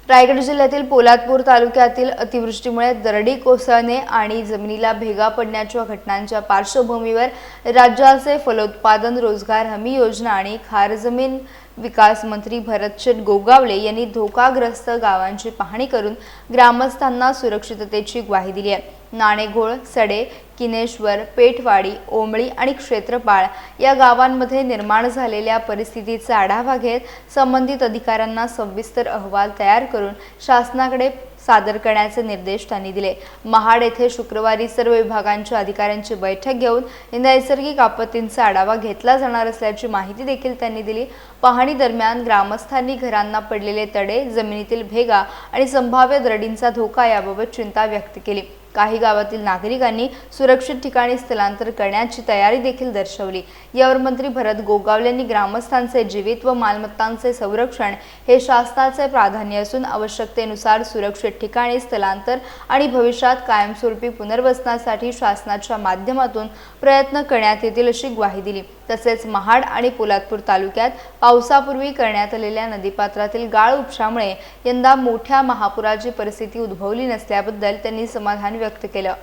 रायगड जिल्ह्यातील पोलादपूर तालुक्यातील अतिवृष्टीमुळे दरडी कोसळणे आणि जमिनीला भेगा पडण्याच्या घटनांच्या पार्श्वभूमीवर राज्याचे फलोत्पादन रोजगार हमी योजना आणि खार जमीन विकास मंत्री भरतशेठ गोगावले यांनी धोकाग्रस्त गावांची पाहणी करून ग्रामस्थांना सुरक्षिततेची ग्वाही दिली आहे। नाणेघोळ, सडे, किनेश्वर, पेठवाडी, ओमळी आणि क्षेत्रपाळ या गावांमध्ये निर्माण झालेल्या परिस्थितीचा आढावा घेत संबंधित अधिकाऱ्यांना सविस्तर अहवाल तयार करून शासनाकडे सादर करण्याचे निर्देश त्यांनी दिले। महाड येथे शुक्रवारी सर्व विभागांच्या अधिकाऱ्यांची बैठक घेऊन नैसर्गिक आपत्तींचा आढावा घेतला जाणार असल्याची माहिती देखील त्यांनी दिली। पाहणी दरम्यान ग्रामस्थांनी घरांना पडलेले तडे, जमिनीतील भेगा आणि संभाव्य दरडींचा धोका याबाबत चिंता व्यक्त केली। काही गावातील नागरिकांनी सुरक्षित ठिकाणी स्थलांतर करण्याची तयारी देखील दर्शवली। यावर मंत्री भरत गोगावले यांनी ग्रामस्थांचे जीवित व मालमत्तांचे संरक्षण हे शासनाचे प्राधान्य असून आवश्यकतेनुसार सुरक्षित ठिकाणी स्थलांतर आणि भविष्यात कायमस्वरूपी पुनर्वसनासाठी शासनाच्या माध्यमातून प्रयत्न करण्यात येतील अशी ग्वाही दिली। तसेच महाड आणि पोलादपूर तालुक्यात पावसापूर्वी करण्यात आलेल्या नदीपात्रातील गाळ उपशामुळे यंदा मोठ्या महापुराची परिस्थिती उद्भवली नसल्याबद्दल त्यांनी समाधान व्यक्त केलं।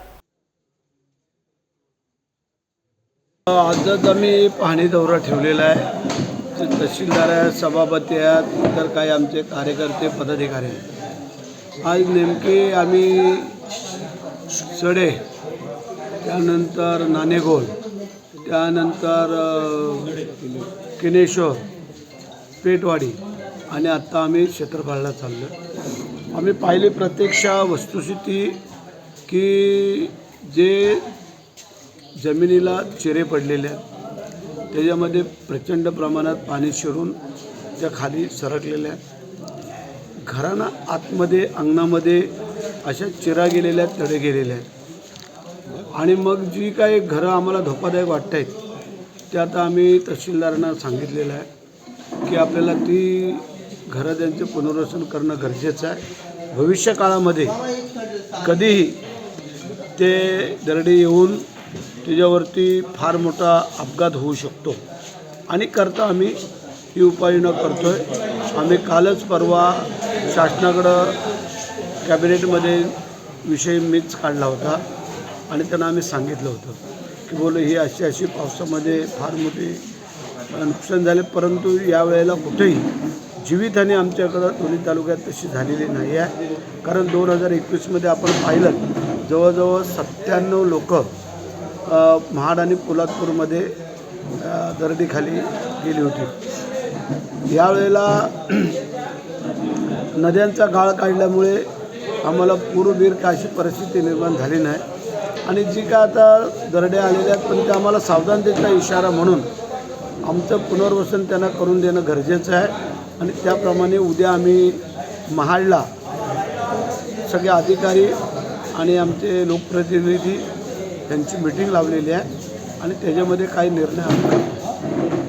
आजच आम्ही पाहणी दौरा ठेवलेला आहे। तहसीलदार आहेत, सभापती आहेत, इतर काही आमचे कार्यकर्ते पदाधिकारी आहेत। आज नेमके आम्ही सडे, त्यानंतर नाणेघोळ, त्यानंतर किनेश्वर, पेठवाडी आणि आत्ता आम्ही क्षेत्रपाळला चाललो। आम्ही पाहिली प्रत्यक्ष वस्तुस्थिती की जे जमिनीला चिरे पडलेले आहेत, त्याच्यामध्ये प्रचंड प्रमाणात पाणी शिरून त्या खाली सरकलेल्या आहेत। घरांना आतमध्ये अंगणामध्ये अशा चिरा गेलेल्या आहेत, तडे गेलेले आहेत। आणि मग जी काही घरं आम्हाला धोकादायक वाटत आहेत ते आता आम्ही तहसीलदारांना सांगितलेलं आहे की आपल्याला ती घरं त्यांचं पुनर्वसन करणं गरजेचं आहे। भविष्य काळामध्ये कधीही ते दरडी येऊन त्याच्यावरती फार मोठा अपघात होऊ शकतो आणि करता आम्ही ही उपाययोजना करतो आहे। आम्ही कालच परवा शासनाकडं कॅबिनेटमध्ये विषय मीच काढला होता आणि त्यांना आम्ही सांगितलं होतं की बोल ही अशी पावसामध्ये फार मोठे नुकसान झाले, परंतु यावेळेला कुठेही जीवितहानी आमच्याकडं दोन्ही तालुक्यात तशी झालेली नाही आहे। कारण 2021मध्ये आपण पाहिलं जवळजवळ 97 लोक महाड आणि पोलादपूरमध्ये दरडीखाली गेली होती। यावेळेला नद्यांचा गाळ काढल्यामुळे आम्हाला पूरबीर का अशी परिस्थिती निर्माण झाली नाही आणि जी काय आता दरड्या आलेल्या आहेत पण त्या आम्हाला सावधानतेचा इशारा म्हणून आमचं पुनर्वसन त्यांना करून देणं गरजेचं आहे। आणि त्याप्रमाणे उद्या आम्ही महाडला सगळे अधिकारी आणि आमचे लोकप्रतिनिधी त्यांची मीटिंग लावलेली आहे आणि त्याच्यामध्ये काही निर्णय आम्ही करतो।